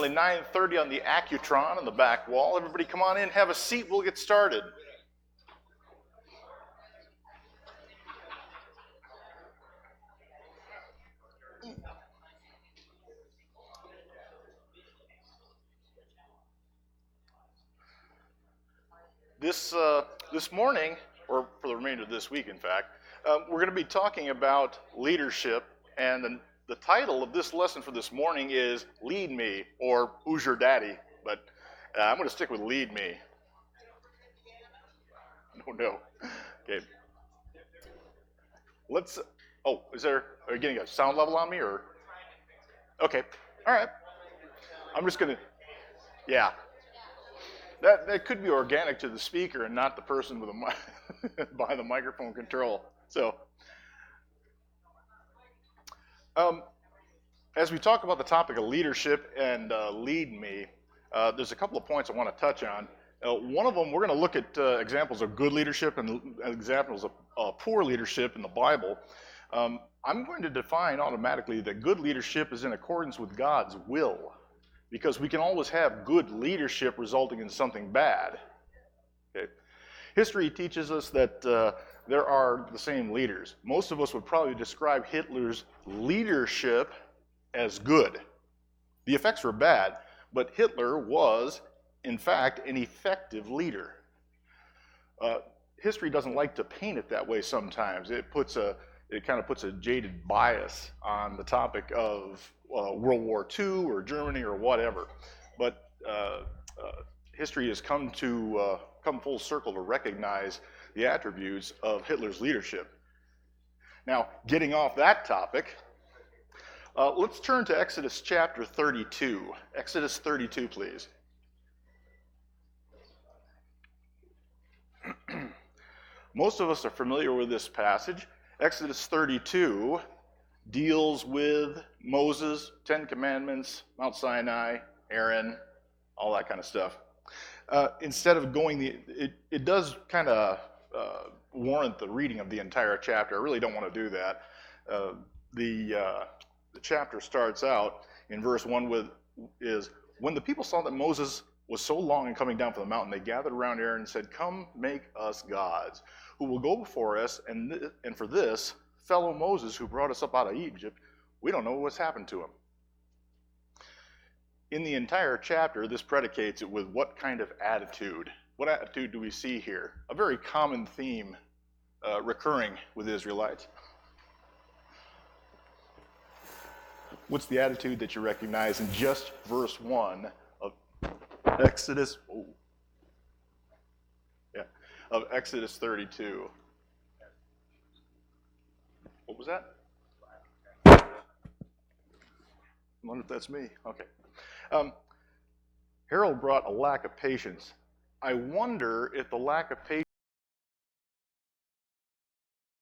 approximately 9:30 on the Accutron on the back wall. Everybody come on in, have a seat, we'll get started. This morning, or for the remainder of this week, in fact, we're going to be talking about leadership, and the title of this lesson for this morning is Lead Me, or Who's Your Daddy? But I'm going to stick with Lead Me. No. Okay. Are you getting a sound level on me, or? Okay. All right. I'm just going to, yeah. That could be organic to the speaker and not the person with behind the microphone control. So, as we talk about the topic of leadership and Lead Me, there's a couple of points I want to touch on. One of them, we're going to look at examples of good leadership and examples of poor leadership in the Bible. I'm going to define automatically that good leadership is in accordance with God's will, because we can always have good leadership resulting in something bad. Okay? History teaches us that there are the same leaders. Most of us would probably describe Hitler's leadership as good. The effects were bad, but Hitler was, in fact, an effective leader. History doesn't like to paint it that way sometimes. It kind of puts a jaded bias on the topic of World War II or Germany or whatever. But history has come full circle to recognize the attributes of Hitler's leadership. Now, getting off that topic, let's turn to Exodus chapter 32. Exodus 32, please. Most of us are familiar with this passage. Exodus 32 deals with Moses, 10 Commandments, Mount Sinai, Aaron, all that kind of stuff. Instead of going, it does kind of warrant the reading of the entire chapter. I really don't want to do that. The chapter starts out in verse 1 when the people saw that Moses was so long in coming down from the mountain, they gathered around Aaron and said, "Come, make us gods, who will go before us, and for this fellow Moses who brought us up out of Egypt, we don't know what's happened to him." In the entire chapter, this predicates it with what kind of attitude? What attitude do we see here? A very common theme recurring with the Israelites. What's the attitude that you recognize in just verse 1 of Exodus? Of Exodus 32. What was that? I wonder if that's me. Okay. Harold brought a lack of patience. I wonder if the lack of patience